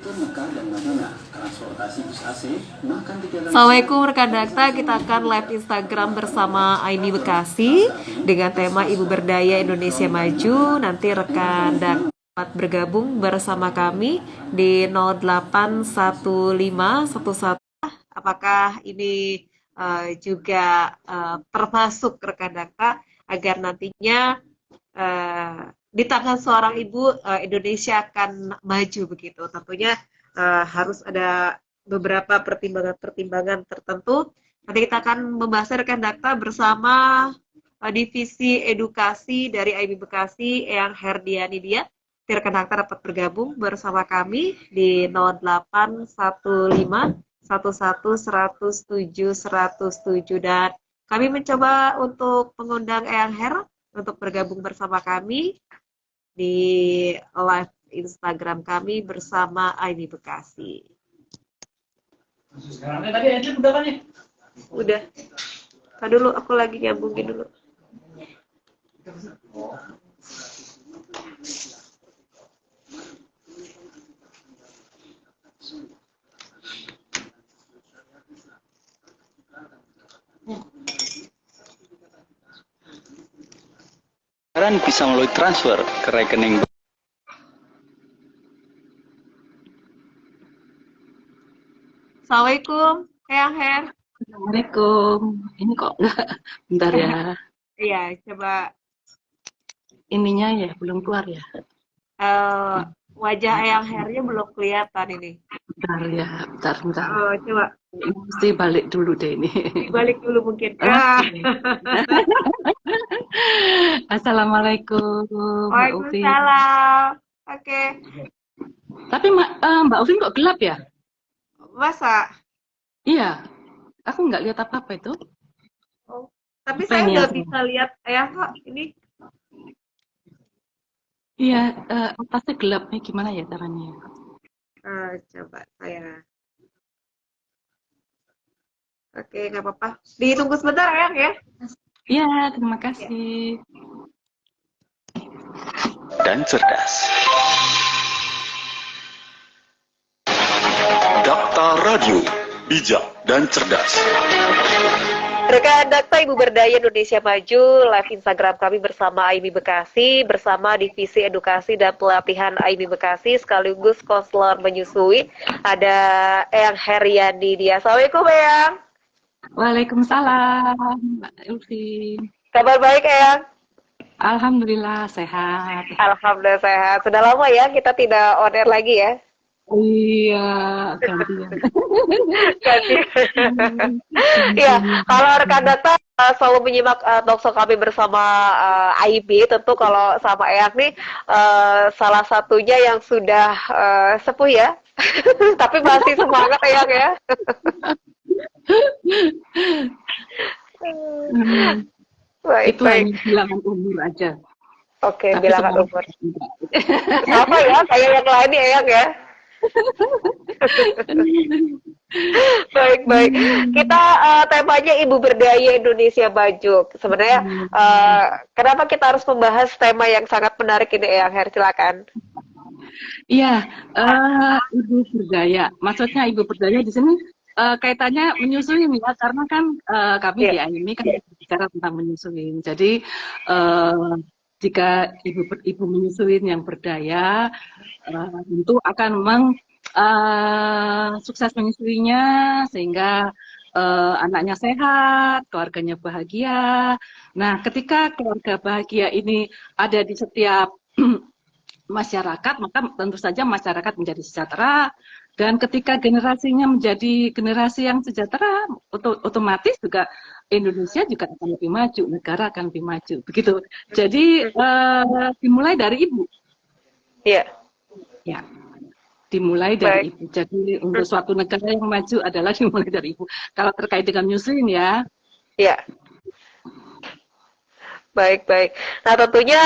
Assalamualaikum rekan Dakta, kita akan live Instagram bersama Aini Bekasi dengan tema Ibu Berdaya Indonesia Maju. Nanti rekan Dakta dapat bergabung bersama kami di 081511. Apakah ini juga termasuk rekan Dakta agar nantinya di tangan seorang ibu Indonesia akan maju begitu. Tentunya harus ada beberapa pertimbangan-pertimbangan tertentu. Nanti kita akan membahas rekan Dakta bersama divisi edukasi dari IB Bekasi Eyang Herdiani dia. Rekan Dakta dapat bergabung bersama kami di 0815 11 107 107 dan kami mencoba untuk mengundang Eyang Her untuk bergabung bersama kami di live Instagram kami bersama IB Bekasi. Sekarang tadi Angel udah kan ya? Udah. Tadi dulu aku lagi nyambungin dulu. Sekarang bisa melalui transfer ke rekening. Assalamualaikum, Eyang Her. Assalamualaikum. Ini kok enggak? Bentar ya. Iya, coba. Ininya ya belum keluar ya. Wajah Eyang Hernya belum kelihatan ini. Bentar ya, bentar. Coba. Mesti balik dulu deh ini. Balik dulu mungkin. Assalamualaikum, Mbak Ufin. Waalaikumsalam. Oke. Tapi Mbak Ufin kok gelap ya? Masa? Iya. Aku nggak lihat apa-apa itu. Oh. Tapi saya nggak bisa lihat Eyang kok ini. Iya, atasnya gelap nih, gimana ya caranya? Coba saya. Oke, nggak apa-apa. Ditunggu sebentar Eyang ya. Iya, terima kasih. Dan cerdas. Dakta Radio, bijak dan cerdas. Rekan Dakta Ibu Berdaya Indonesia Maju, live Instagram kami bersama IB Bekasi, bersama Divisi Edukasi dan Pelatihan IB Bekasi, sekaligus konselor menyusui, ada Eyang Heriandi dia. Assalamualaikum Eyang. Waalaikumsalam, Mbak Ufin. Kabar baik Eyang? Alhamdulillah sehat. Alhamdulillah sehat. Sudah lama ya kita tidak on air lagi ya? Iya, gantian. Iya, kalau rekan Dakta selalu menyimak talkshow kami bersama IB, tentu kalau sama Eyang nih salah satunya yang sudah sepuh ya, tapi masih semangat Eyang ya. Baik, itu baik. hanya bilangan umur aja. Oke, Tapi bilangan umur. Apa ya, kayak yang lain nih Eyang ya. Baik, baik. Kita temanya Ibu Berdaya Indonesia Maju. Sebenarnya kenapa kita harus membahas tema yang sangat menarik ini Eyang Her? Silakan. Iya, Ibu Berdaya. Maksudnya Ibu Berdaya di sini kaitannya menyusui ya, karena kan kami di AIMI kan bicara tentang menyusui. Jadi jika ibu menyusui yang berdaya, tentu akan sukses menyusuinya sehingga anaknya sehat, keluarganya bahagia. Nah, ketika keluarga bahagia ini ada di setiap masyarakat, maka tentu saja masyarakat menjadi sejahtera. Dan ketika generasinya menjadi generasi yang sejahtera, otomatis juga Indonesia juga akan lebih maju, negara akan lebih maju, begitu. Jadi dimulai dari ibu. Iya. Ya, dimulai dari ibu. Jadi untuk suatu negara yang maju adalah dimulai dari ibu. Kalau terkait dengan nyusuin ya. Iya. Baik, baik. Nah tentunya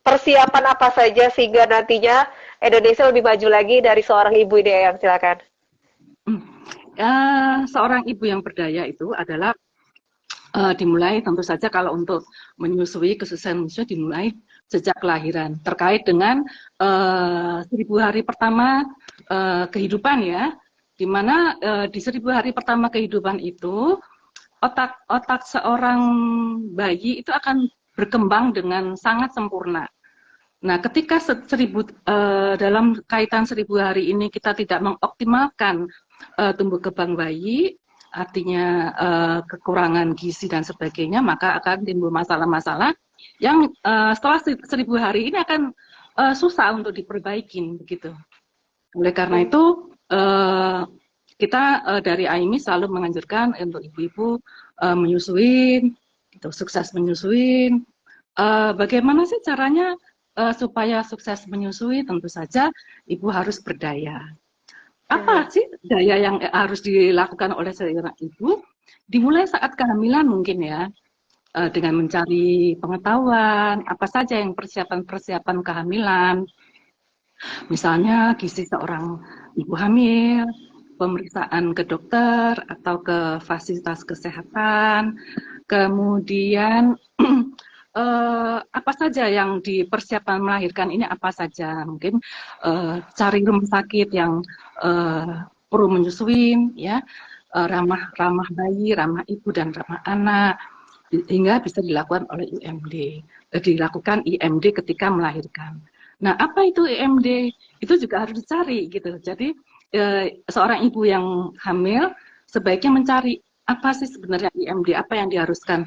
persiapan apa saja sehingga nantinya Indonesia lebih maju lagi dari seorang ibu ini yang silakan. Seorang ibu yang berdaya itu adalah dimulai tentu saja kalau untuk menyusui kesusahan manusia dimulai sejak kelahiran terkait dengan 1000 hari pertama kehidupan ya, di mana di 1000 hari pertama kehidupan itu otak seorang bayi itu akan berkembang dengan sangat sempurna. Nah, ketika dalam kaitan 1000 hari ini kita tidak mengoptimalkan tumbuh kembang bayi, artinya kekurangan gizi dan sebagainya, maka akan timbul masalah-masalah yang setelah 1000 hari ini akan susah untuk diperbaiki begitu. Oleh karena itu kita dari AIMI selalu menganjurkan untuk ibu-ibu menyusuin, gitu, sukses menyusuin. Bagaimana sih caranya supaya sukses menyusui? Tentu saja ibu harus berdaya. Apa sih daya yang harus dilakukan oleh seorang ibu? Dimulai saat kehamilan mungkin ya, dengan mencari pengetahuan, apa saja yang persiapan-persiapan kehamilan. Misalnya gizi seorang ibu hamil, pemeriksaan ke dokter atau ke fasilitas kesehatan, kemudian apa saja yang dipersiapkan melahirkan ini apa saja, mungkin cari rumah sakit yang perlu menyusuin ya, ramah bayi, ramah ibu dan ramah anak, hingga bisa dilakukan oleh dilakukan IMD ketika melahirkan. Nah, apa itu IMD? Itu juga harus dicari gitu. Jadi seorang ibu yang hamil sebaiknya mencari apa sih sebenarnya IMD, apa yang diharuskan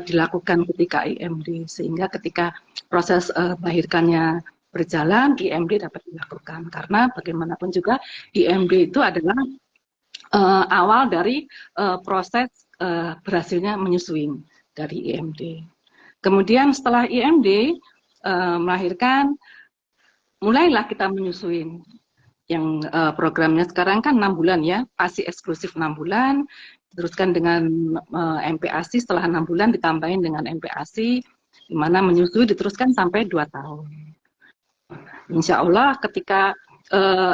dilakukan ketika IMD, sehingga ketika proses melahirkannya berjalan, IMD dapat dilakukan. Karena bagaimanapun juga IMD itu adalah awal dari proses berhasilnya menyusui dari IMD. Kemudian setelah IMD melahirkan, mulailah kita menyusui. Yang programnya sekarang kan 6 bulan ya, ASI eksklusif 6 bulan, diteruskan dengan MPASI setelah 6 bulan ditambahin dengan MPASI, di mana menyusui diteruskan sampai 2 tahun. Insya Allah ketika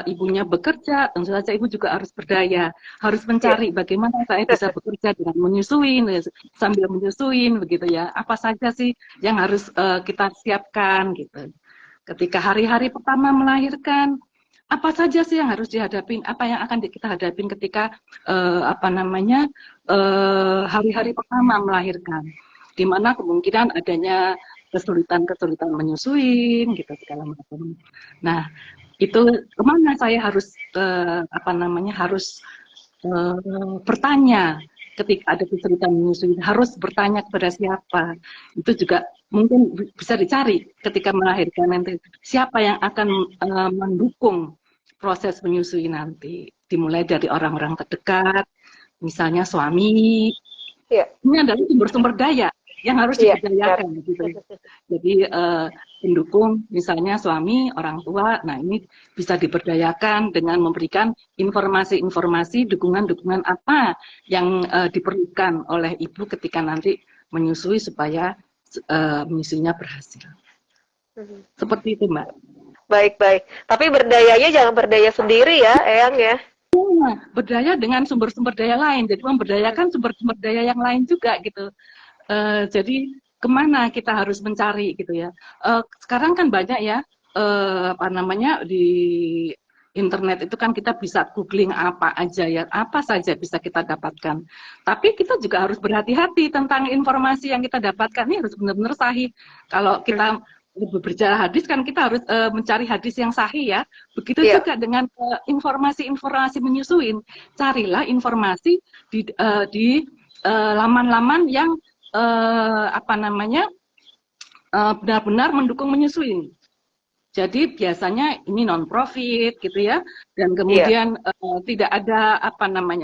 ibunya bekerja, tentu saja ibu juga harus berdaya, harus mencari bagaimana saya bisa bekerja dengan menyusuin, sambil menyusuin begitu ya. Apa saja sih yang harus kita siapkan gitu. Ketika hari-hari pertama melahirkan, apa saja sih yang harus dihadapin, apa yang akan kita hadapin ketika hari-hari pertama melahirkan, di mana kemungkinan adanya kesulitan menyusuin gitu segala macam. Nah, itu kemana saya harus harus bertanya ketika ada kesulitan menyusui, harus bertanya kepada siapa. Itu juga mungkin bisa dicari ketika melahirkan nanti, siapa yang akan mendukung proses menyusui nanti. Dimulai dari orang-orang terdekat, misalnya suami. Ini adalah sumber-sumber daya yang harus diberdayakan gitu. Jadi pendukung misalnya suami, orang tua, nah ini bisa diberdayakan dengan memberikan informasi-informasi, dukungan-dukungan apa yang diperlukan oleh ibu ketika nanti menyusui supaya menyusuinya berhasil. Seperti itu, Mbak. Baik. Tapi berdayanya jangan berdaya sendiri ya, Eyang ya. Berdaya dengan sumber-sumber daya lain. Jadi memberdayakan sumber-sumber daya yang lain juga gitu. Jadi kemana kita harus mencari gitu ya. Sekarang kan banyak ya di internet itu kan kita bisa googling apa aja ya, apa saja bisa kita dapatkan. Tapi kita juga harus berhati-hati tentang informasi yang kita dapatkan, ini harus benar-benar sahih. Kalau kita berbicara hadis kan kita harus mencari hadis yang sahih ya. Begitu juga dengan informasi-informasi menyusuin. Carilah informasi di laman-laman yang benar-benar mendukung menyusui. Jadi biasanya ini non-profit gitu ya, dan kemudian tidak ada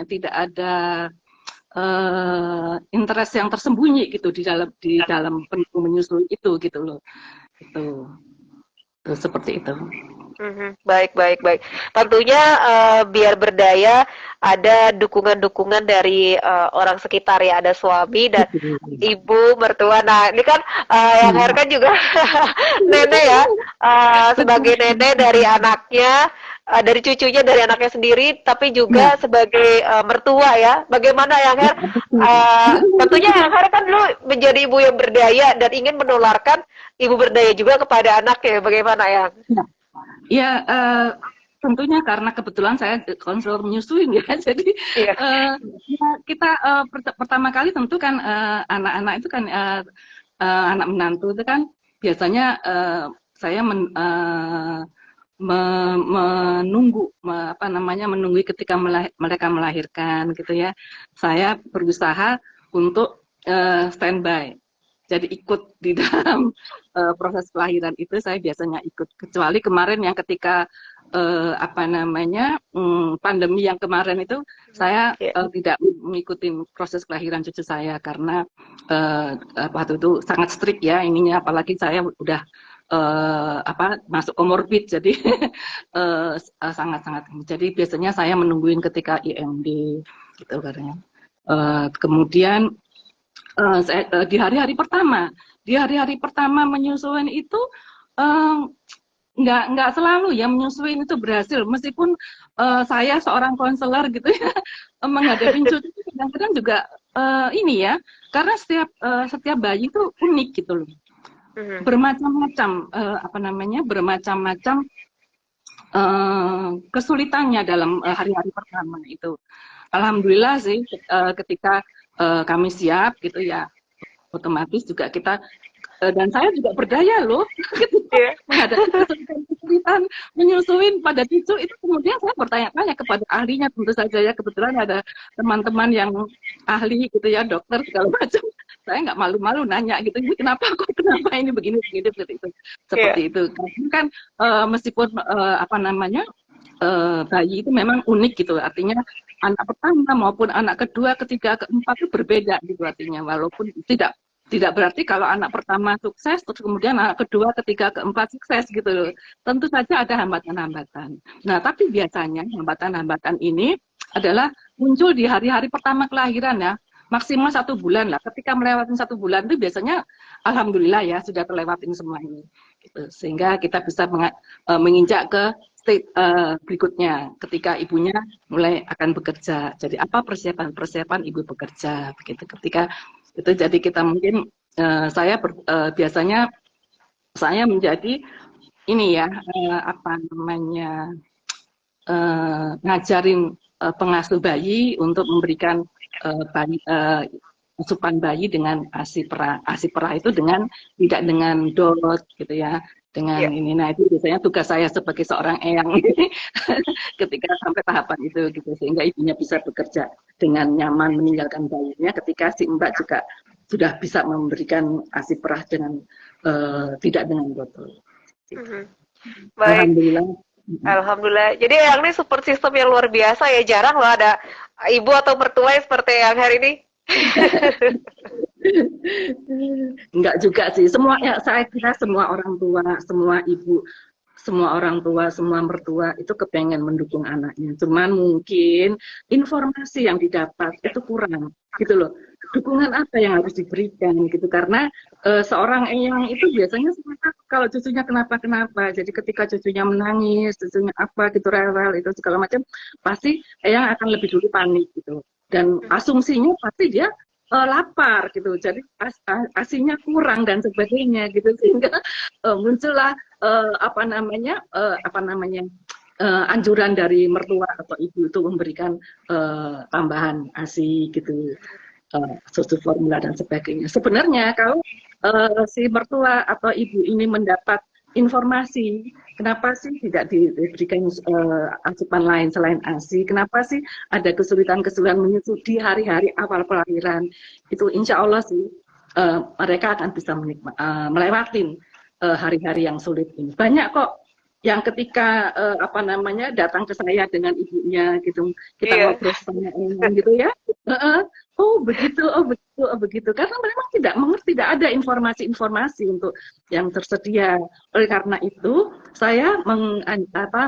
tidak ada interest yang tersembunyi gitu di dalam pendukung menyusui itu gitu loh. Itu seperti itu. Baik. Tentunya biar berdaya ada dukungan-dukungan dari orang sekitar ya, ada suami dan ibu mertua. Nah ini kan yang Her kan juga nenek ya, sebagai nenek dari anaknya, dari cucunya, dari anaknya sendiri, tapi juga sebagai mertua ya. Bagaimana yang Her? Tentunya yang Her kan dulu menjadi ibu yang berdaya dan ingin menularkan ibu berdaya juga kepada anaknya. Bagaimana yang? Ya, tentunya karena kebetulan saya konselor menyusuin ya, jadi Iya. ya kita pertama kali tentu kan anak-anak itu kan anak menantu itu kan biasanya saya menunggu apa namanya menunggu ketika mereka melahirkan gitu ya. Saya berusaha untuk standby. Jadi ikut di dalam proses kelahiran itu saya biasanya ikut. Kecuali kemarin yang ketika apa namanya pandemi yang kemarin itu saya tidak mengikuti proses kelahiran cucu saya karena waktu itu sangat strict ya ininya, apalagi saya udah apa masuk komorbid, jadi sangat-sangat. Jadi biasanya saya menungguin ketika IMD gitu katanya. Kemudian di hari-hari pertama menyusuin itu nggak selalu ya menyusuin itu berhasil, meskipun saya seorang konselor gitu ya menghadapi cucu kadang-kadang juga ini ya, karena setiap bayi itu unik gitu loh, bermacam-macam apa namanya bermacam-macam kesulitannya dalam hari-hari pertama itu. Alhamdulillah sih ketika kami siap gitu ya, otomatis juga kita dan saya juga berdaya loh menghadapi kesulitan menyusuin pada cucu itu. Kemudian saya bertanya-tanya kepada ahlinya, tentu saja ya, kebetulan ada teman-teman yang ahli gitu ya, dokter segala macam. Saya nggak malu-malu nanya gitu, ini kenapa ini begini seperti itu. Karena kan meskipun apa namanya bayi itu memang unik gitu, artinya anak pertama maupun anak kedua, ketiga, keempat itu berbeda gitu artinya, walaupun tidak berarti kalau anak pertama sukses, terus kemudian anak kedua, ketiga, keempat sukses gitu loh. Tentu saja ada hambatan-hambatan. Nah, tapi biasanya hambatan-hambatan ini adalah muncul di hari-hari pertama kelahiran ya, maksimal 1 bulan lah. Ketika melewati 1 bulan itu biasanya, alhamdulillah ya, sudah terlewatin semua ini. Gitu. Sehingga kita bisa menginjak ke state berikutnya, ketika ibunya mulai akan bekerja. Jadi apa persiapan ibu bekerja, begitu. Ketika itu jadi kita mungkin saya biasanya saya menjadi ini ya apa namanya ngajarin pengasuh bayi untuk memberikan asupan bayi dengan ASI perah. ASI perah itu tidak dengan dot gitu ya, dengan ini. Nah itu biasanya tugas saya sebagai seorang eyang ketika sampai tahapan itu gitu, sehingga ibunya bisa bekerja dengan nyaman meninggalkan bayinya ketika si mbak juga sudah bisa memberikan ASI perah dengan tidak dengan botol. Baik. Alhamdulillah. Jadi yang ini support system yang luar biasa ya, jarang loh ada ibu atau mertua seperti yang hari ini. Enggak juga sih, saya kira semua orang tua, semua ibu, semua orang tua, semua mertua itu kepengen mendukung anaknya. Cuman mungkin informasi yang didapat itu kurang, gitu loh. Dukungan apa yang harus diberikan gitu, karena seorang eyang itu biasanya kalau cucunya kenapa-kenapa, jadi ketika cucunya menangis, cucunya apa gitu, rewel itu segala macam, pasti eyang akan lebih dulu panik gitu, dan asumsinya pasti dia lapar gitu, jadi asinya kurang dan sebagainya gitu, sehingga muncullah anjuran dari mertua atau ibu itu memberikan tambahan ASI gitu, susu formula dan sebagainya. Sebenarnya kalau si mertua atau ibu ini mendapat informasi, kenapa sih tidak diberikan asupan lain selain ASI, kenapa sih ada kesulitan-kesulitan menyusu di hari-hari awal kelahiran, itu insya Allah sih mereka akan bisa melewatin hari-hari yang sulit ini. Banyak kok yang ketika datang ke saya dengan ibunya gitu, kita ngobrol sama gitu ya, oh begitu, karena memang tidak mengerti, tidak ada informasi-informasi untuk yang tersedia. Oleh karena itu saya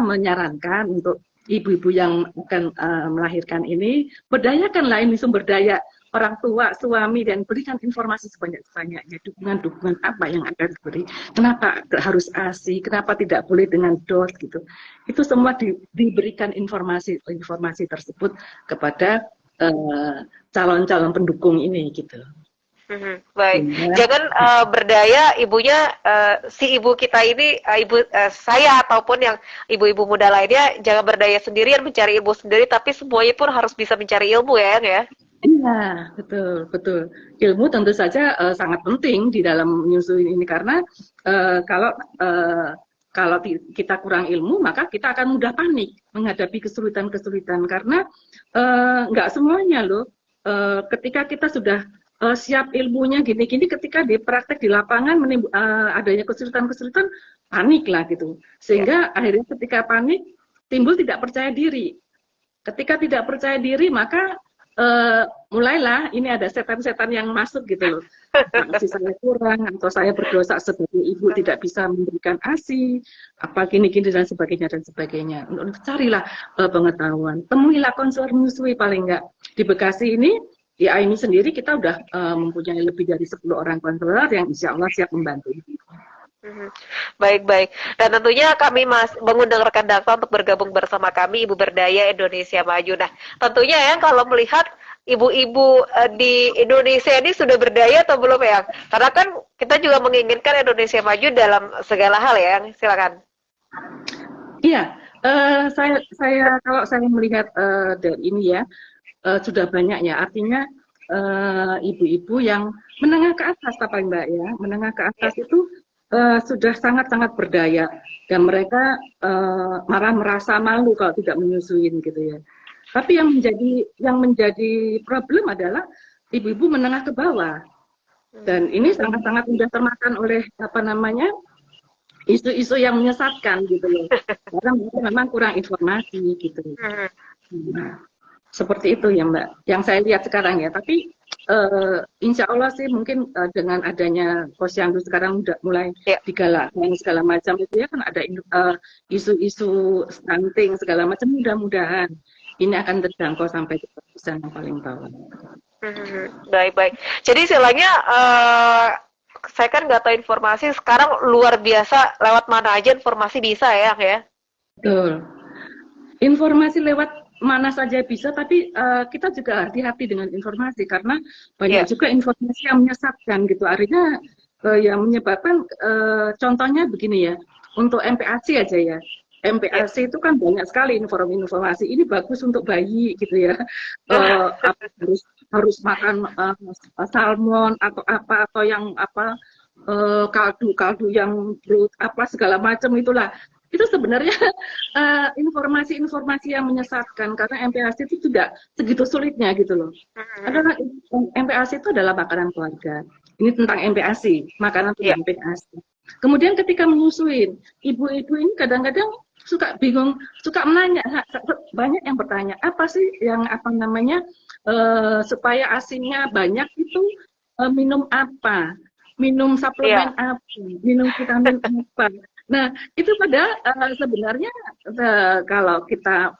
menyarankan untuk ibu-ibu yang akan melahirkan ini, berdayakanlah ini sumber daya orang tua, suami, dan berikan informasi sebanyak-banyaknya, dukungan apa yang akan diberi, kenapa harus ASI, kenapa tidak boleh dengan dos gitu. Itu semua diberikan informasi tersebut kepada calon-calon pendukung ini gitu. Baik, Sehingga, jangan berdaya ibunya, si ibu kita ini, saya ataupun yang ibu-ibu muda lainnya, jangan berdaya sendirian mencari ilmu sendiri, tapi semuanya pun harus bisa mencari ilmu ya, Yang ya. iya, betul, betul. Ilmu tentu saja sangat penting di dalam menyusui ini karena kalau eh, kalau kita kurang ilmu maka kita akan mudah panik menghadapi kesulitan-kesulitan karena nggak semuanya loh. Ketika kita sudah siap ilmunya gini-gini, ketika di praktek di lapangan adanya kesulitan-kesulitan, panik lah gitu. Ya. Sehingga akhirnya ketika panik timbul tidak percaya diri. Ketika tidak percaya diri maka mulailah ini ada setan-setan yang masuk gitu loh. ASI saya kurang atau saya berdosa sebagai ibu tidak bisa memberikan ASI, apa gini-gini dan sebagainya dan sebagainya. Untuk carilah pengetahuan, temuilah konselor menyusui paling enggak. Di Bekasi ini di AIMI sendiri kita udah mempunyai lebih dari 10 orang konselor yang insya Allah siap membantu. Baik-baik. Dan tentunya kami mengundang rekan Dakta untuk bergabung bersama kami Ibu Berdaya Indonesia Maju. Nah, tentunya ya kalau melihat ibu-ibu di Indonesia ini sudah berdaya atau belum ya? Karena kan kita juga menginginkan Indonesia maju dalam segala hal ya. Silakan. Iya, saya kalau saya melihat dari ini ya sudah banyak ya. Artinya ibu-ibu yang menengah ke atas, paling Mbak ya, menengah ke atas itu sudah sangat-sangat berdaya dan mereka malah merasa malu kalau tidak menyusuin gitu ya. Tapi yang menjadi problem adalah ibu-ibu menengah ke bawah dan ini sangat-sangat mudah termakan oleh apa namanya isu-isu yang menyesatkan gitu loh. Karena mereka memang kurang informasi gitu. Nah, seperti itu ya Mbak. Yang saya lihat sekarang ya. Tapi insya Allah sih mungkin dengan adanya posyandu sekarang udah mulai digalakkan segala macam itu ya kan ada isu-isu stunting segala macam, mudah-mudahan ini akan terjangkau sampai ke yang paling bawah. Baik-baik. Jadi istilahnya saya kan nggak tahu informasi sekarang luar biasa, lewat mana aja informasi bisa ya. Betul. Informasi lewat mana saja bisa, tapi kita juga hati-hati dengan informasi karena banyak juga informasi yang menyesatkan gitu. Artinya yang menyebabkan contohnya begini ya, untuk MPASI aja ya. MPASI itu kan banyak sekali informasi. Ini bagus untuk bayi gitu ya. Harus makan salmon atau apa atau yang apa kaldu yang apa segala macam itulah. Itu sebenarnya informasi-informasi yang menyesatkan karena MPASI itu tidak segitu sulitnya gitu loh. Adalah MPASI itu adalah makanan keluarga. Ini tentang MPASI, makanan tentang MPASI. Kemudian ketika menyusuin, ibu-ibu ini kadang-kadang suka bingung, suka menanya, banyak yang bertanya, apa sih yang apa namanya supaya asinya banyak itu minum apa, minum suplemen apa, minum vitamin apa. Nah, itu padahal sebenarnya kalau kita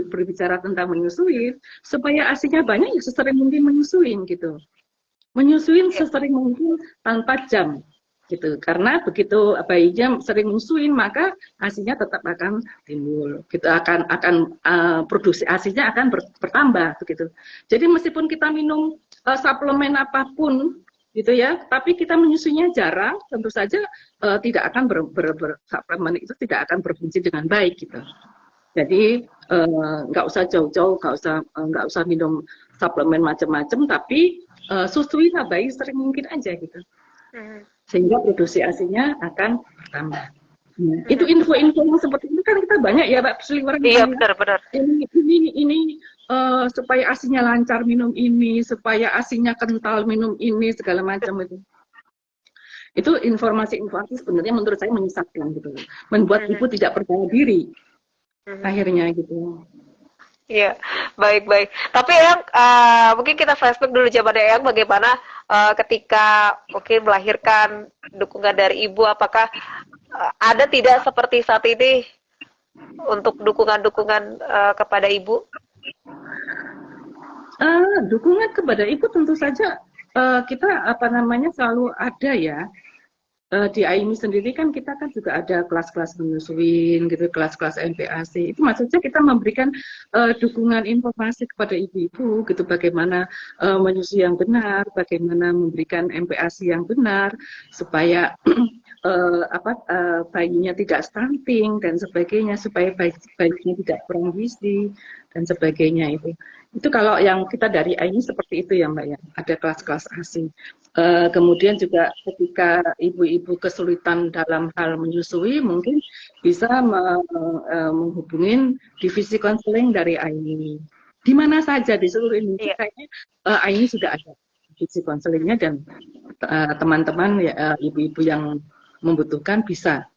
berbicara tentang menyusuin, supaya asinya banyak ya sesering mungkin menyusuin gitu. Menyusuin sesering mungkin tanpa jam gitu. Karena begitu bayinya sering menyusuin maka asinya tetap akan timbul. Gitu akan produksi asinya akan bertambah begitu. Jadi meskipun kita minum suplemen apapun gitu ya, tapi kita menyusuinya jarang, tentu saja tidak akan suplemen itu tidak akan berfungsi dengan baik gitu. Jadi nggak usah jauh-jauh, nggak usah minum suplemen macam-macam, tapi susuilah bayi sering mungkin aja gitu, sehingga produksi asinya akan bertambah. Nah, itu info-info yang seperti itu kan kita banyak ya Pak Seliweran. Iya benar-benar. Ini supaya asinya lancar minum ini, supaya asinya kental minum ini segala macam itu. Itu informasi-informasi sebenarnya menurut saya menyesatkan gitu, membuat ibu tidak percaya diri akhirnya gitu. Iya, baik-baik. Tapi yang mungkin kita flashback dulu zaman yang bagaimana ketika mungkin melahirkan dukungan dari ibu, apakah ada tidak seperti saat ini untuk dukungan-dukungan kepada ibu? Dukungan kepada ibu tentu saja kita apa namanya selalu ada ya. di AIMI sendiri kan kita kan juga ada kelas-kelas menyusuin gitu, kelas-kelas MPASI. Itu maksudnya kita memberikan dukungan informasi kepada ibu-ibu gitu, bagaimana menyusui yang benar, bagaimana memberikan MPASI yang benar supaya bayinya tidak stunting dan sebagainya, supaya bayinya tidak kurang gizi dan sebagainya itu. Itu kalau yang kita dari AIMI seperti itu ya Mbak ya, ada kelas-kelas ASI. Kemudian juga ketika ibu-ibu kesulitan dalam hal menyusui, mungkin bisa menghubungin divisi konseling dari AIMI. Di mana saja di seluruh Indonesia kayaknya AIMI sudah ada divisi konselingnya, dan teman-teman ibu-ibu yang membutuhkan bisa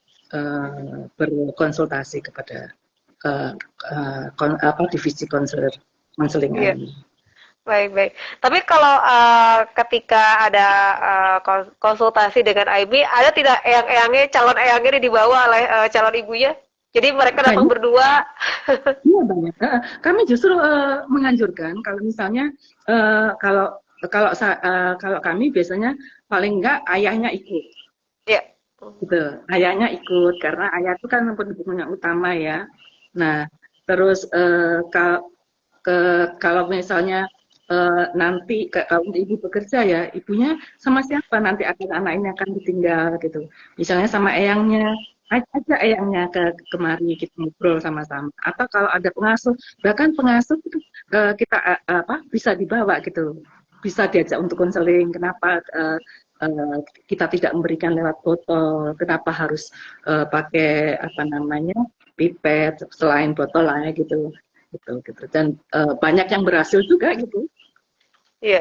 berkonsultasi kepada divisi konseling AIMI. Baik. Tapi kalau ketika ada konsultasi dengan IB, ada tidak eyang-eyangnya, calon eyangnya dibawa oleh calon ibunya? Jadi mereka datang berdua? Iya banyak. Kami justru menganjurkan kalau misalnya kalau kami biasanya paling enggak ayahnya ikut. Iya. Gitu. Ayahnya ikut karena ayah itu kan pendukung yang utama ya. Nah, terus kalau misalnya nanti kalau ibu bekerja ya, ibunya sama siapa nanti anak ini akan ditinggal gitu. Misalnya sama eyangnya, aja eyangnya kemari kita ngobrol sama-sama. Atau kalau ada pengasuh, bahkan pengasuh itu kita bisa dibawa gitu, bisa diajak untuk konseling. Kenapa kita tidak memberikan lewat botol? Kenapa harus pakai pipet selain botol lah gitu. Dan banyak yang berhasil juga gitu. Iya.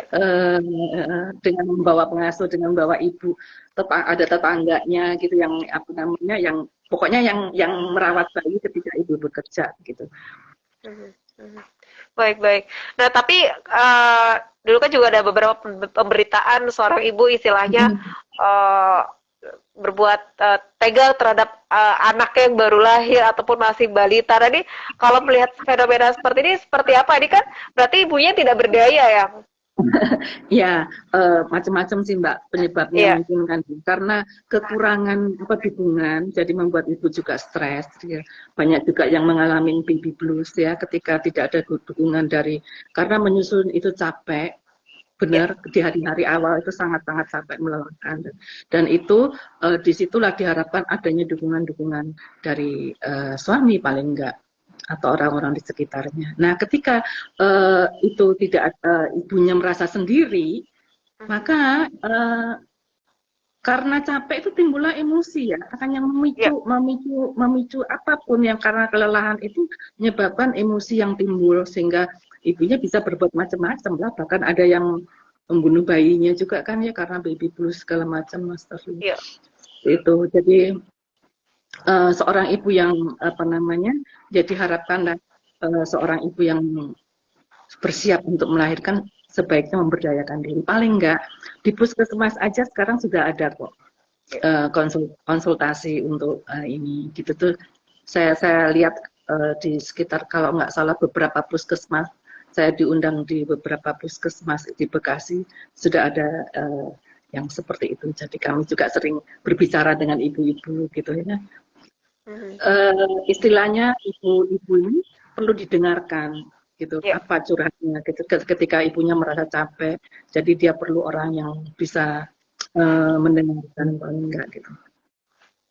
Dengan membawa pengasuh, dengan membawa ibu, ada tetangganya gitu yang yang pokoknya yang merawat bayi ketika ibu bekerja gitu. Baik. Nah tapi dulu kan juga ada beberapa pemberitaan seorang ibu istilahnya berbuat tega terhadap anaknya yang baru lahir ataupun masih balita. Nah, ini kalau melihat fenomena seperti ini seperti apa? Ini kan berarti ibunya tidak berdaya ya? Ya, macam-macam sih Mbak penyebabnya mungkin kan karena kekurangan dukungan, jadi membuat ibu juga stres. Ya. Banyak juga yang mengalami baby blues ya ketika tidak ada dukungan karena menyusun itu capek. Benar, di hari-hari awal itu sangat-sangat capek, melelahkan, dan itu disitulah diharapkan adanya dukungan-dukungan dari suami paling enggak atau orang-orang di sekitarnya. Nah, ketika itu tidak ibunya merasa sendiri, maka karena capek itu timbullah emosi ya, akan yang memicu apapun yang karena kelelahan itu menyebabkan emosi yang timbul sehingga ibunya bisa berbuat macam-macam lah, bahkan ada yang membunuh bayinya juga kan ya karena baby blues segala macam, astagfirullah. Itu jadi seorang ibu yang jadi harapan seorang ibu yang bersiap untuk melahirkan sebaiknya memberdayakan diri. Paling enggak di puskesmas aja sekarang sudah ada kok konsultasi untuk ini gitu tuh. Saya lihat di sekitar kalau nggak salah beberapa puskesmas, saya diundang di beberapa puskesmas di Bekasi sudah ada yang seperti itu. Jadi kami juga sering berbicara dengan ibu-ibu gitu ya. Istilahnya ibu-ibu ini perlu didengarkan gitu, apa curhatnya gitu. Ketika ibunya merasa capek, jadi dia perlu orang yang bisa mendengarkan paling enggak gitu.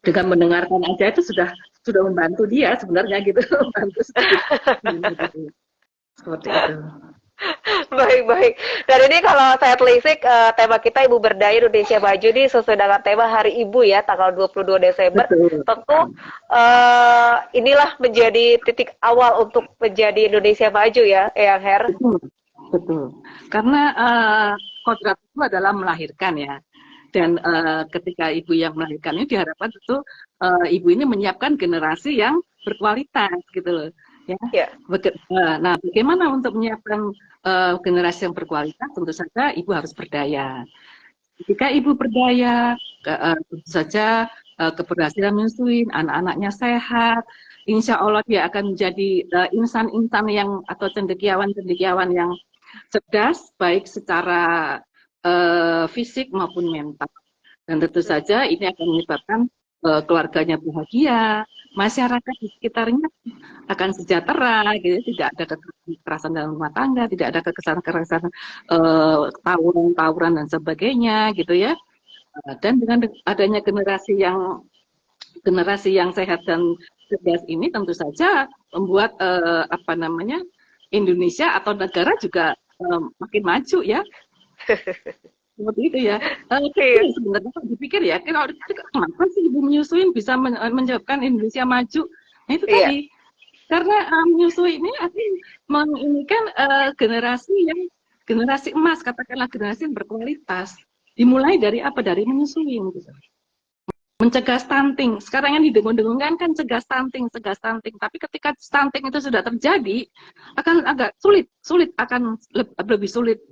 Dengan mendengarkan aja itu sudah membantu dia sebenarnya gitu, membantu sedikit. Seperti itu. Baik. Dan ini kalau saya telisik tema kita Ibu Berdaya Indonesia Maju ini sesuai dengan tema Hari Ibu ya, tanggal 22 Desember. Betul. Tentu inilah menjadi titik awal untuk menjadi Indonesia Maju ya, Eyang Her. Betul. Karena kodrat itu adalah melahirkan ya. Dan ketika ibu yang melahirkan ini diharapkan tentu ibu ini menyiapkan generasi yang berkualitas gitu loh. Ya. Nah, bagaimana untuk menyiapkan generasi yang berkualitas? Tentu saja ibu harus berdaya. Ketika ibu berdaya, tentu saja keberhasilan menyusui, anak-anaknya sehat, insya Allah dia akan menjadi insan-insan yang atau cendekiawan-cendekiawan yang cerdas, baik secara fisik maupun mental. Dan tentu saja ini akan menyebabkan keluarganya bahagia, masyarakat di sekitarnya akan sejahtera, gitu. Tidak ada kekerasan dalam rumah tangga, tidak ada kekerasan tawuran dan sebagainya, gitu ya. Dan dengan adanya generasi yang sehat dan cerdas ini tentu saja membuat Indonesia atau negara juga makin maju ya. Seperti itu ya. Sebenarnya kalau dipikir ya, kenapa sih ibu menyusui bisa menyebabkan Indonesia maju? Nah itu tadi, karena menyusui ini akan menginginkan generasi emas, katakanlah generasi yang berkualitas. Dimulai dari apa? Dari menyusui. Gitu. Mencegah stunting. Sekarang yang didengung-dengungkan kan cegah stunting. Tapi ketika stunting itu sudah terjadi, akan agak akan lebih sulit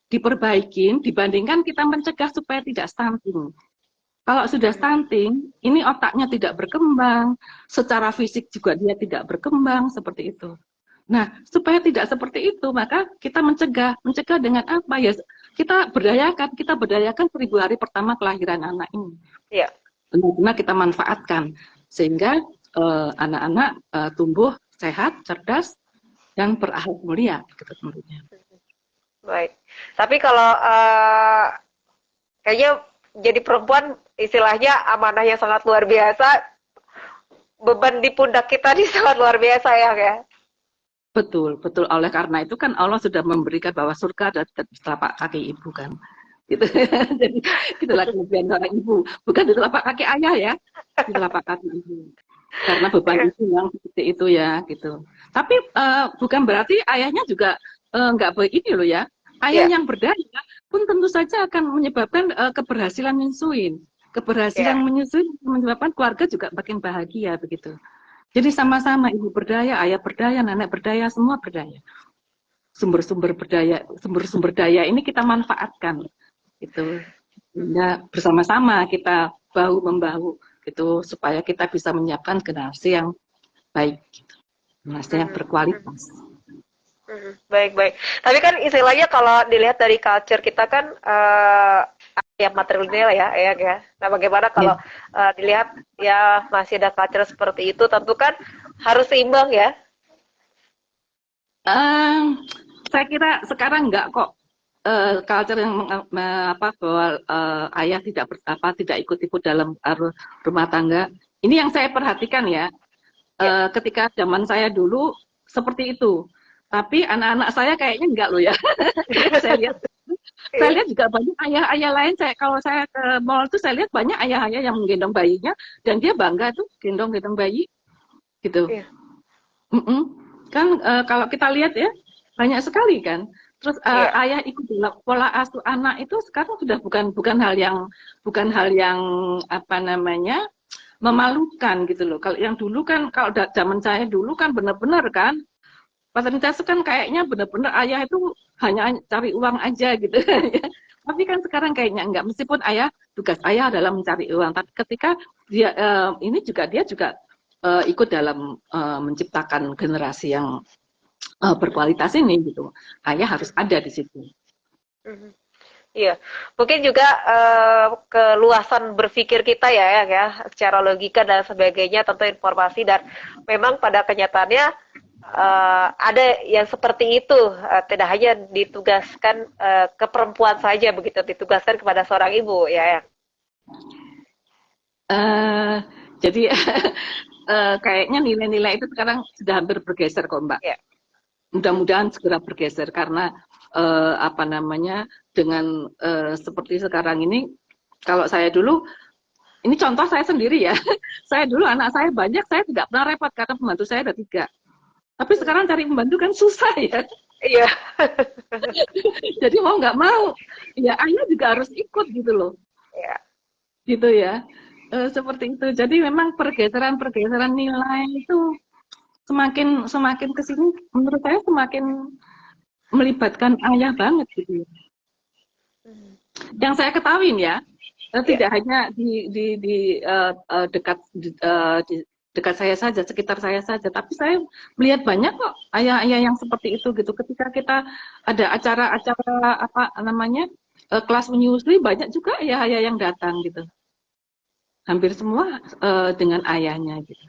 diperbaikin dibandingkan kita mencegah supaya tidak stunting. Kalau sudah stunting, ini otaknya tidak berkembang, secara fisik juga dia tidak berkembang, seperti itu. Nah, supaya tidak seperti itu, maka kita mencegah dengan apa ya? Kita berdayakan 1000 hari pertama kelahiran anak ini. Iya. Benar-benar kita manfaatkan sehingga anak-anak tumbuh sehat, cerdas, dan berakhlak mulia, gitu tentunya. Baik. Tapi kalau kayaknya jadi perempuan istilahnya amanah yang sangat luar biasa, beban di pundak kita ini sangat luar biasa ya. Betul. Oleh karena itu kan Allah sudah memberikan bahwa surga ada di telapak kaki ibu kan. Gitu. Jadi itulah kelebihan seorang ibu. Bukan di telapak kaki ayah ya, di telapak kaki ibu. Karena beban itu yang seperti itu ya, gitu. Tapi bukan berarti ayahnya juga nggak begini loh ya. Ayah yang berdaya pun tentu saja akan menyebabkan keberhasilan menyusui. Keberhasilan menyusui menyebabkan keluarga juga makin bahagia begitu. Jadi sama-sama ibu berdaya, ayah berdaya, nenek berdaya, semua berdaya. Sumber-sumber daya ini kita manfaatkan, gitu. Sehingga bersama-sama kita bahu membahu, gitu, supaya kita bisa menyiapkan generasi yang baik, gitu. Generasi yang berkualitas. Baik. Tapi kan istilahnya kalau dilihat dari culture kita kan yang materialnya ya. Nah, bagaimana kalau dilihat ya masih ada culture seperti itu, tentu kan harus seimbang ya. Saya kira sekarang enggak kok culture yang bahwa ayah tidak ikut-ikut dalam rumah tangga. Ini yang saya perhatikan ya. Ketika zaman saya dulu seperti itu. Tapi anak-anak saya kayaknya enggak loh ya. Saya lihat juga banyak ayah-ayah lain. Kalau saya ke mall tuh saya lihat banyak ayah-ayah yang menggendong bayinya dan dia bangga tuh gendong bayi, gitu. Kan kalau kita lihat ya banyak sekali kan. Terus ayah ikut dalam pola asuh anak itu sekarang sudah bukan hal yang memalukan gitu loh. Kalau yang dulu kan, kalau zaman saya dulu kan benar-benar kan. Paternitas kan kayaknya benar-benar ayah itu hanya cari uang aja gitu. Tapi kan sekarang kayaknya enggak. Meskipun tugas ayah adalah mencari uang. Tapi ketika dia dia juga ikut dalam menciptakan generasi yang berkualitas ini gitu. Ayah harus ada di situ. Iya, mungkin juga keluasan berpikir kita ya, secara logika dan sebagainya, tentu informasi, dan memang pada kenyataannya ada yang seperti itu, tidak hanya ditugaskan ke perempuan saja begitu, ditugaskan kepada seorang ibu ya. Jadi kayaknya nilai-nilai itu sekarang sudah hampir bergeser kok Mbak. Yeah. Mudah-mudahan segera bergeser karena dengan seperti sekarang ini, kalau saya dulu, ini contoh saya sendiri ya, saya dulu anak saya banyak, saya tidak pernah repot karena pembantu saya ada 3. Tapi sekarang cari pembantu kan susah ya. Iya. Jadi mau nggak mau, ya ayah juga harus ikut gitu loh. Iya. Gitu ya. Seperti itu. Jadi memang pergeseran nilai itu semakin kesini, menurut saya semakin melibatkan ayah banget gitu. Yang saya ketahuin ya, tidak hanya di dekat saya saja, sekitar saya saja, tapi saya melihat banyak kok ayah-ayah yang seperti itu gitu. Ketika kita ada acara-acara kelas menyusui banyak juga ayah-ayah yang datang gitu. Hampir semua dengan ayahnya gitu.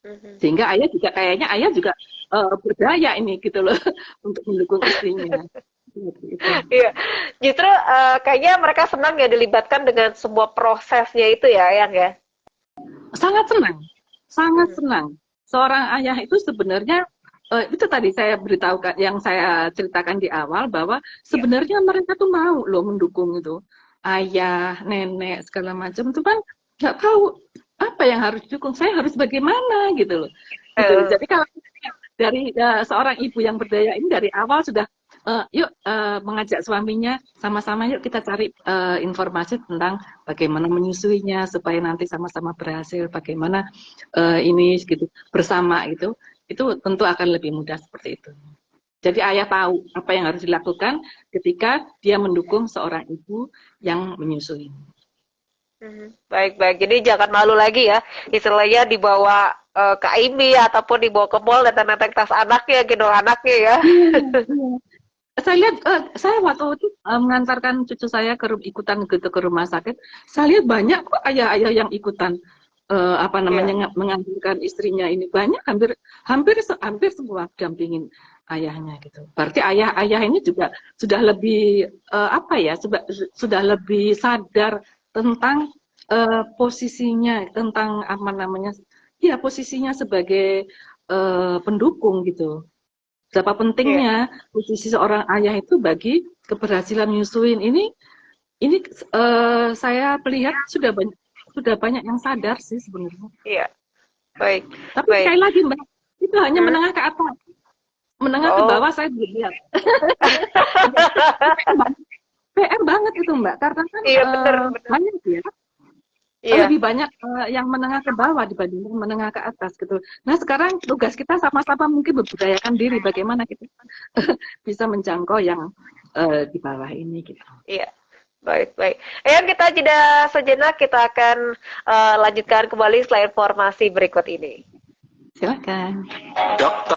Mhm. Sehingga ayah juga kayaknya ayah juga berdaya ini gitu loh untuk mendukung istrinya. Gitu. Iya, justru kayaknya mereka senang ya dilibatkan dengan semua prosesnya itu ya, Yang ya. Sangat senang, sangat Mhm. senang. Seorang ayah itu sebenarnya itu tadi saya beritahukan, yang saya ceritakan di awal bahwa Ya. sebenarnya mereka tuh mau loh mendukung itu. Ayah, nenek segala macam itu kan nggak tahu apa yang harus didukung. Saya harus bagaimana gitu loh. Gitu. Eh, Jadi kalau dari seorang ibu yang berdaya ini dari awal sudah yuk mengajak suaminya sama-sama yuk kita cari informasi tentang bagaimana menyusuinya supaya nanti sama-sama berhasil, bagaimana ini gitu bersama itu tentu akan lebih mudah seperti itu. Jadi ayah tahu apa yang harus dilakukan ketika dia mendukung seorang ibu yang menyusui. Baik-baik. Jadi jangan malu lagi ya, istilahnya dibawa ke IMI ataupun dibawa ke mall dan nenteng tas anaknya, gendong anaknya ya. Iya, iya. Saya lihat, saya waktu itu mengantarkan cucu saya ikutan gitu ke rumah sakit, saya lihat banyak kok ayah-ayah yang ikutan apa namanya Iya, mengantarkan istrinya ini banyak hampir hampir hampir semua dampingin ayahnya gitu. Berarti ayah-ayah ini juga sudah lebih apa ya sudah lebih sadar tentang posisinya tentang apa namanya ya posisinya sebagai pendukung gitu. Berapa iya. pentingnya posisi seorang ayah itu bagi keberhasilan nyusuin ini saya melihat sudah banyak yang sadar sih sebenarnya. Iya, baik, Tapi baik. sekali lagi Mbak, itu hanya Hmm? menengah ke atas, menengah ke Oh, bawah saya belum lihat. PR banget itu Mbak, karena kan iya bener, bener. banyak ya, Iya, lebih banyak yang menengah ke bawah dibandingkan menengah ke atas gitu. Nah sekarang tugas kita sama-sama mungkin berbudayakan diri bagaimana kita bisa menjangkau yang di bawah ini gitu. iya. Baik, baik. Kita jeda sejenak, kita akan lanjutkan kembali setelah informasi berikut ini. Silakan. Dokter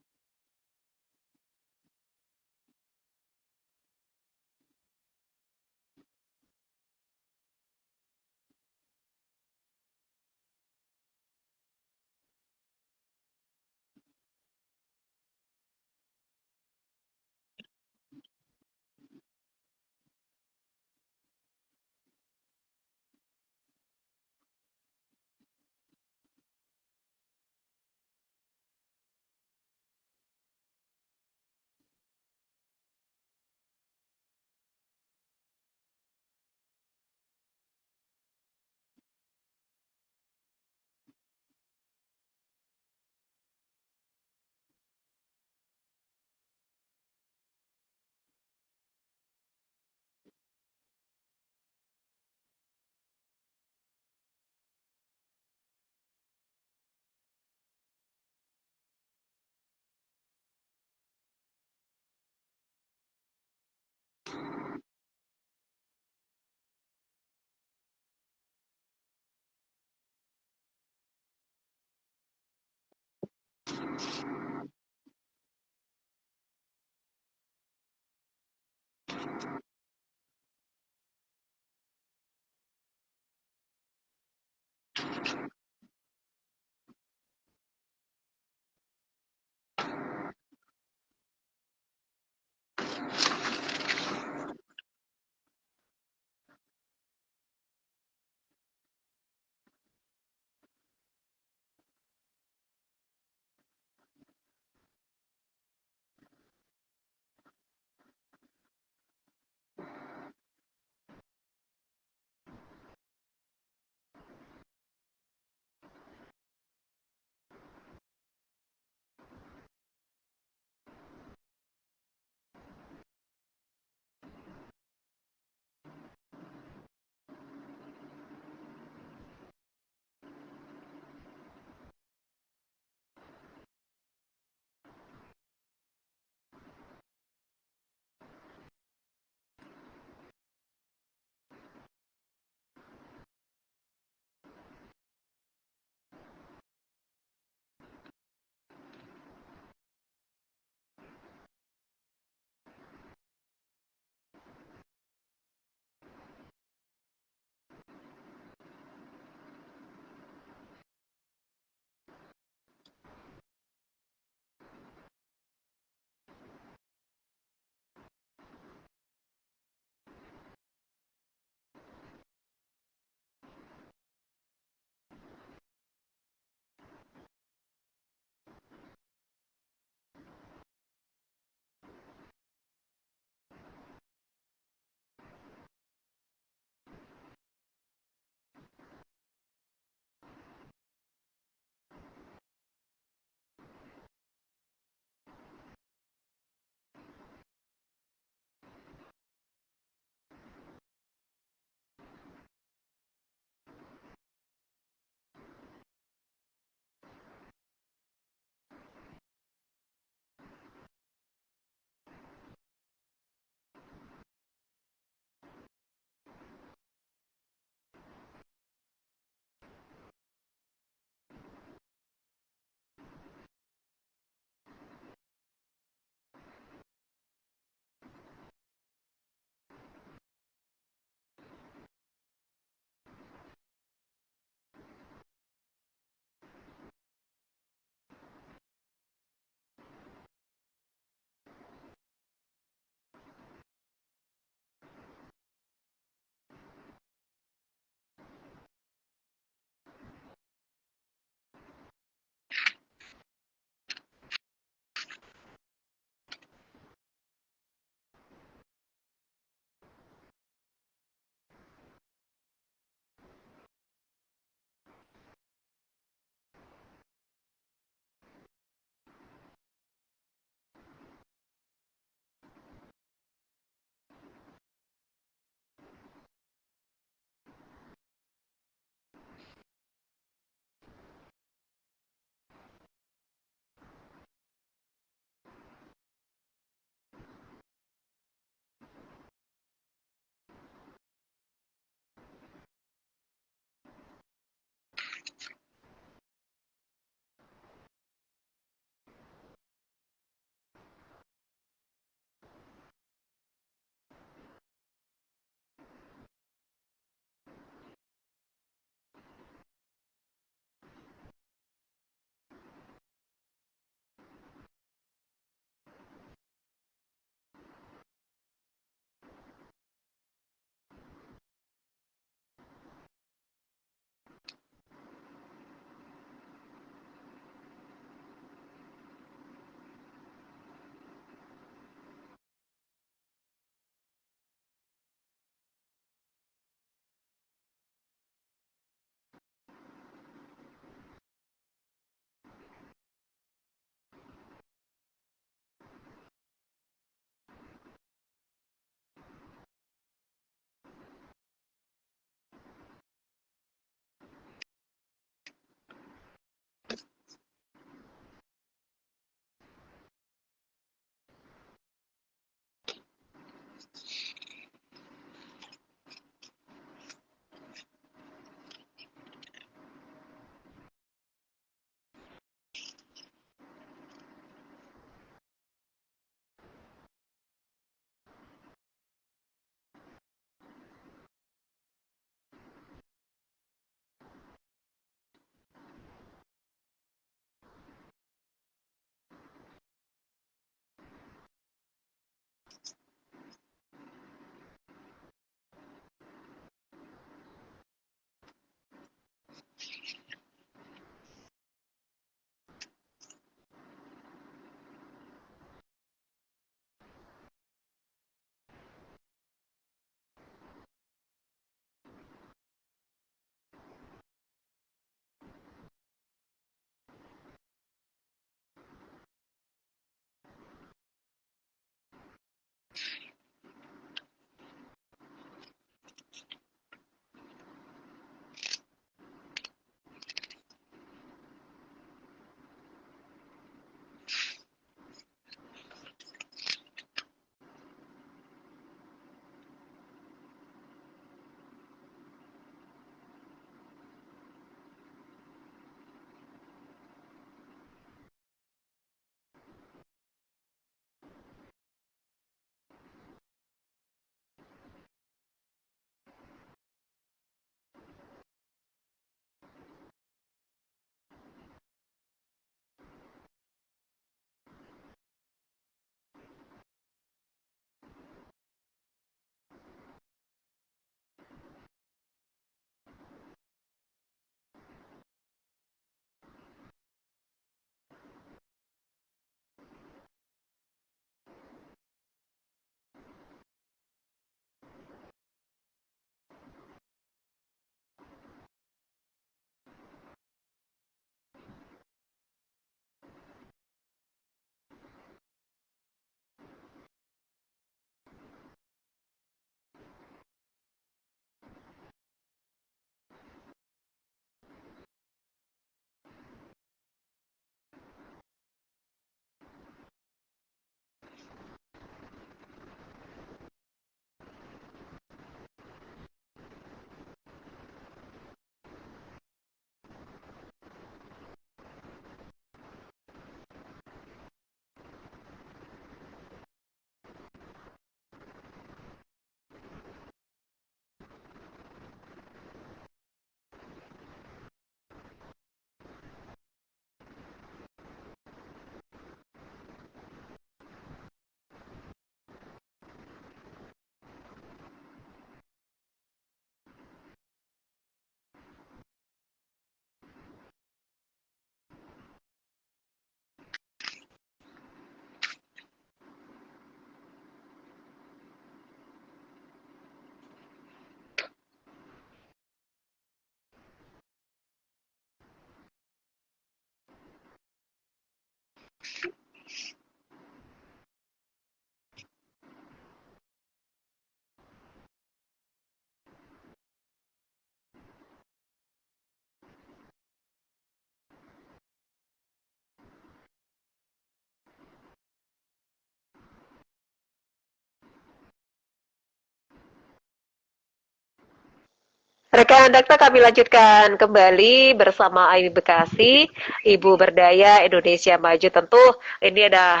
Rekan Dakta, kami lanjutkan kembali bersama Aimi Bekasi, Ibu Berdaya Indonesia Maju. Tentu ini ada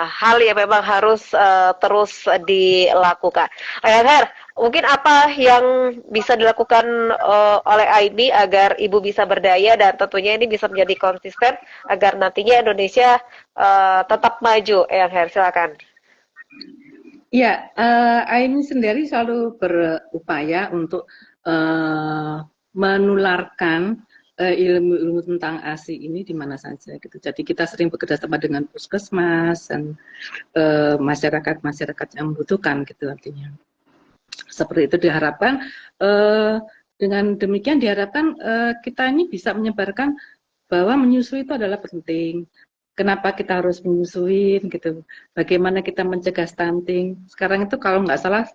hal yang memang harus terus dilakukan. Her, mungkin apa yang bisa dilakukan oleh Aimi agar Ibu bisa berdaya dan tentunya ini bisa menjadi konsisten agar nantinya Indonesia tetap maju. Her, silakan. Ya, Aini sendiri selalu berupaya untuk menularkan ilmu-ilmu tentang ASI ini di mana saja gitu. Jadi kita sering bekerja sama dengan puskesmas dan masyarakat yang membutuhkan gitu artinya. Seperti itu diharapkan. Dengan demikian diharapkan kita ini bisa menyebarkan bahwa menyusui itu adalah penting. Kenapa kita harus menyusuin gitu? Bagaimana kita mencegah stunting? Sekarang itu kalau nggak salah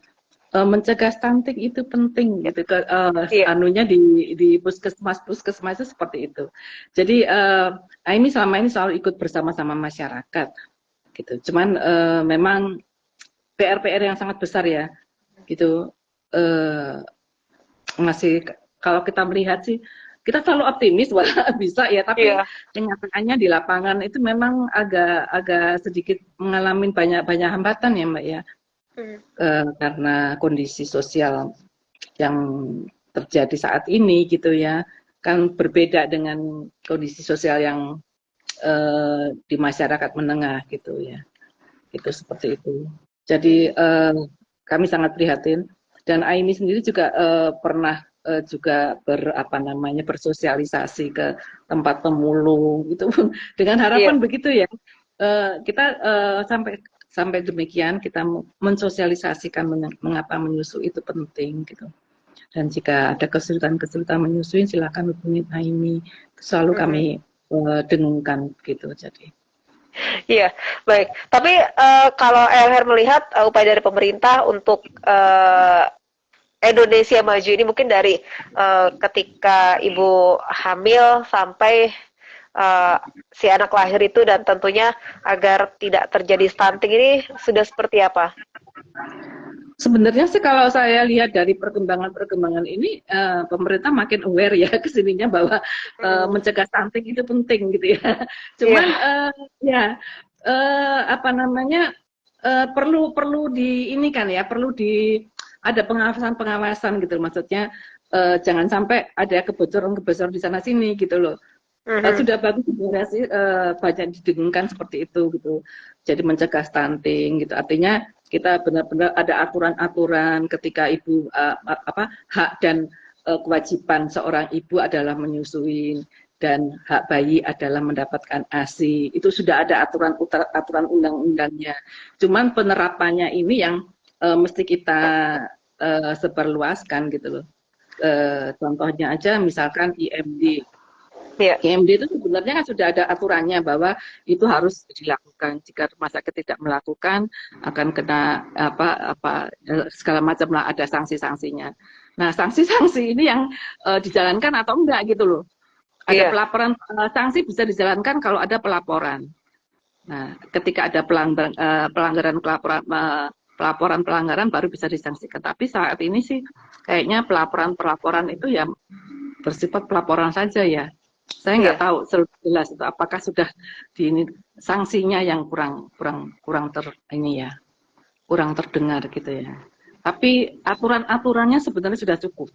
mencegah stunting itu penting gitu. Anunya di puskesmas itu seperti itu. Jadi Aimi selama ini selalu ikut bersama-sama masyarakat gitu. Cuman memang PR yang sangat besar ya gitu. Masih kalau kita melihat sih kita selalu optimis bahwa bisa ya, tapi kenyataannya di lapangan itu memang agak sedikit mengalami banyak hambatan ya Mbak ya, karena kondisi sosial yang terjadi saat ini gitu ya, kan berbeda dengan kondisi sosial yang di masyarakat menengah gitu ya, itu seperti itu. Jadi kami sangat prihatin dan Aini sendiri juga pernah juga bersosialisasi ke tempat pemulung itu dengan harapan begitu ya, kita sampai demikian kita mensosialisasikan mengapa menyusui itu penting gitu. Dan jika ada kesulitan menyusui silakan hubungi Aini, selalu kami dengungkan gitu. Jadi iya, baik. Tapi kalau Elher melihat upaya dari pemerintah untuk Indonesia Maju ini mungkin dari ketika ibu hamil sampai si anak lahir itu dan tentunya agar tidak terjadi stunting ini sudah seperti apa? Sebenarnya sih kalau saya lihat dari perkembangan ini pemerintah makin aware ya kesininya bahwa mencegah stunting itu penting gitu ya. Cuman perlu diinikan ya, ada pengawasan gitu, maksudnya jangan sampai ada kebocoran di sana sini gitu loh. Sudah bagus sih banyak didengungkan seperti itu gitu. Jadi mencegah stunting gitu, artinya kita benar-benar ada aturan-aturan ketika ibu hak dan kewajiban seorang ibu adalah menyusui dan hak bayi adalah mendapatkan ASI. Itu sudah ada aturan undang-undangnya. Cuman penerapannya ini yang mesti kita sebarluaskan gitu loh. Contohnya aja misalkan IMD. IMD itu sebenarnya kan sudah ada aturannya bahwa itu harus dilakukan. Jika rumah sakit tidak melakukan akan kena segala macam lah, ada sanksi-sanksinya. Nah, sanksi-sanksi ini yang dijalankan atau enggak gitu loh. Ada pelaporan, sanksi bisa dijalankan kalau ada pelaporan. Nah, ketika ada pelaporan pelanggaran baru bisa disangsikan. Tapi saat ini sih kayaknya pelaporan itu ya bersifat pelaporan saja ya. Saya nggak tahu jelas itu apakah sudah sanksinya yang kurang terdengar gitu ya. Tapi aturan-aturannya sebenarnya sudah cukup.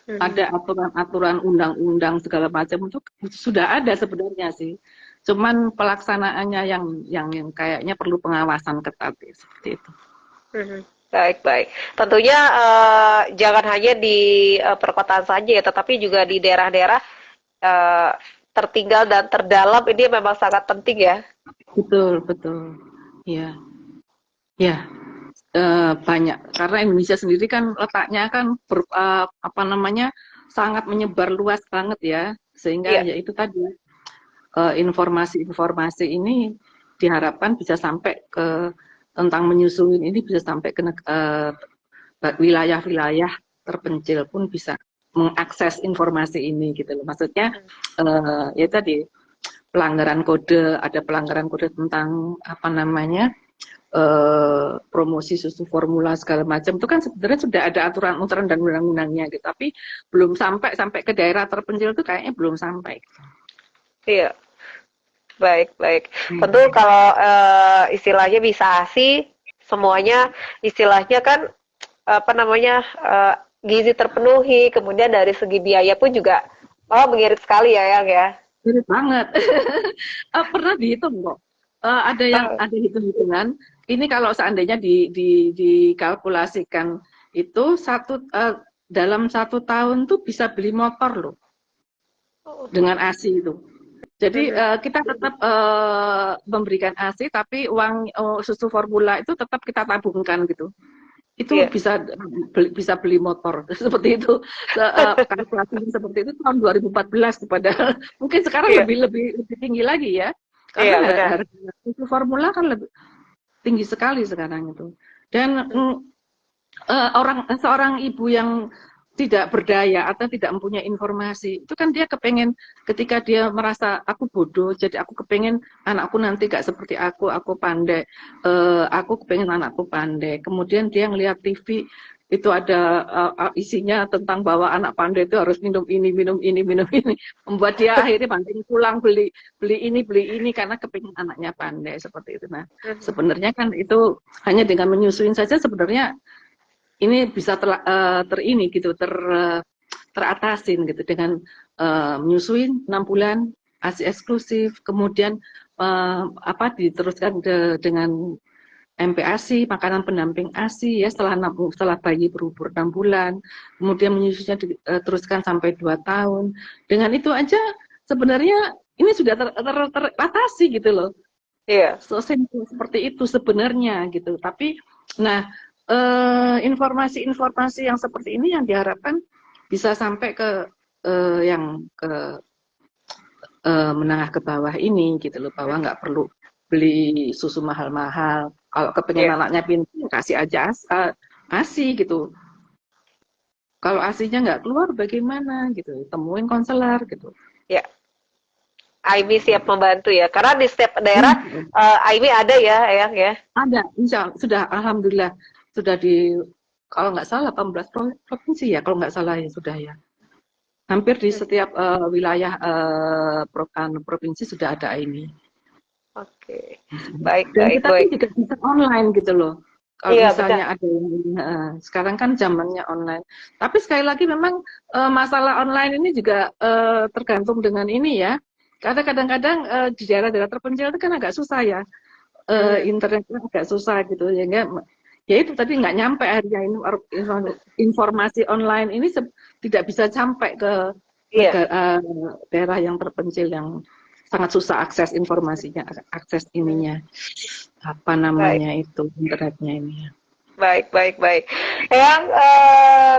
Ada aturan-aturan undang-undang segala macam itu sudah ada sebenarnya sih. Cuman pelaksanaannya yang kayaknya perlu pengawasan ketat seperti itu. Baik. Tentunya jangan hanya di perkotaan saja ya, tetapi juga di daerah-daerah tertinggal dan terdalam ini memang sangat penting ya. Betul. Ya. Banyak karena Indonesia sendiri kan letaknya kan sangat menyebar luas banget ya, sehingga ya itu tadi informasi-informasi ini diharapkan bisa sampai ke tentang menyusui ini bisa sampai ke wilayah-wilayah terpencil pun bisa mengakses informasi ini gitu loh. Maksudnya ya tadi ada pelanggaran kode tentang promosi susu formula segala macam itu kan sebenarnya sudah ada aturan-aturan dan undang-undangnya gitu, tapi belum sampai ke daerah terpencil itu kayaknya belum sampai. Iya, baik, baik. Tentu Hmm. kalau istilahnya bisa ASI, semuanya istilahnya kan apa namanya gizi terpenuhi, kemudian dari segi biaya pun juga mengirit sekali ya, Yang ya. Mirip banget. Pernah dihitung kok. Ah, Ada hitung-hitungan. Ini kalau seandainya dikalkulasikan itu dalam 1 tahun tuh bisa beli motor loh dengan ASI itu. Jadi mhm. kita tetap memberikan ASI, tapi uang susu formula itu tetap kita tabungkan gitu. Itu Iya, bisa beli motor seperti itu. Kalkulasinya seperti itu tahun 2014 padahal mungkin sekarang iya, lebih tinggi lagi ya, karena iya benar. harga susu formula kan lebih tinggi sekali sekarang itu. Dan seorang ibu yang tidak berdaya atau tidak mempunyai informasi itu kan dia kepengen, ketika dia merasa aku bodoh jadi aku kepengen anakku nanti gak seperti aku pandai, aku kepengen anakku pandai, kemudian dia ngelihat TV itu ada isinya tentang bahwa anak pandai itu harus minum ini minum ini minum ini, membuat dia akhirnya banting pulang beli beli ini karena kepengen anaknya pandai seperti itu. Nah Mhm. sebenarnya kan itu hanya dengan menyusuin saja sebenarnya ini bisa teratasin gitu dengan menyusuin 6 bulan ASI eksklusif, kemudian diteruskan dengan MPASI, makanan pendamping ASI ya setelah bayi berumur 6 bulan, kemudian menyusunya diteruskan sampai 2 tahun. Dengan itu aja sebenarnya ini sudah teratasi gitu loh. Iya, Seperti itu sebenarnya gitu. Tapi nah informasi-informasi yang seperti ini yang diharapkan bisa sampai ke yang ke menengah ke bawah ini gitu loh, bahwa nggak perlu beli susu mahal-mahal. Kalau kepengen iya, anaknya pintar ya kasih aja ASI gitu. Kalau ASInya nggak keluar bagaimana gitu, temuin konselor gitu. iya. IMI siap membantu ya, karena di setiap daerah Hmm. IMI ada ya, Yang ya. Ada, insya Allah, sudah alhamdulillah sudah kalau nggak salah 18 provinsi ya, kalau nggak salah ya sudah ya. Hampir di Hmm. setiap wilayah provinsi sudah ada ini. Oke, baik, Dan baik, kita pun baik. juga bisa online gitu loh. Kalau Iya benar. misalnya ada yang sekarang kan zamannya online. Tapi sekali lagi memang masalah online ini juga tergantung dengan ini ya. Karena kadang-kadang di daerah-daerah terpencil itu kan agak susah ya. Mhm. Internetnya agak susah gitu ya, enggak ya itu tadi nggak nyampe akhirnya informasi online ini tidak bisa sampai ke Iya. daerah yang terpencil yang sangat susah akses informasinya, akses Mhm. ininya apa Baik. namanya itu internetnya ini ya. Baik, baik, baik. Yang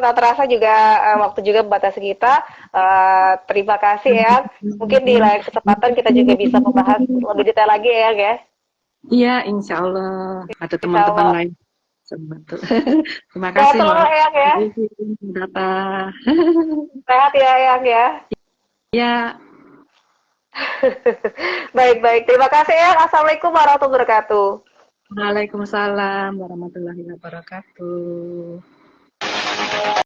tak terasa juga waktu juga membatasi kita. Terima kasih ya. Mungkin di lain kesempatan kita juga bisa membahas lebih detail lagi ya, Yang ya. Iya, insya Allah ada Insya teman-teman Allah. lain. Betul. Terima Sehat kasih selalu Mbak. Yang ya. Data. Sehat ya Yang ya. Ya, Baik, baik. Terima kasih ya. Assalamualaikum warahmatullahi wabarakatuh. Waalaikumsalam warahmatullahi wabarakatuh.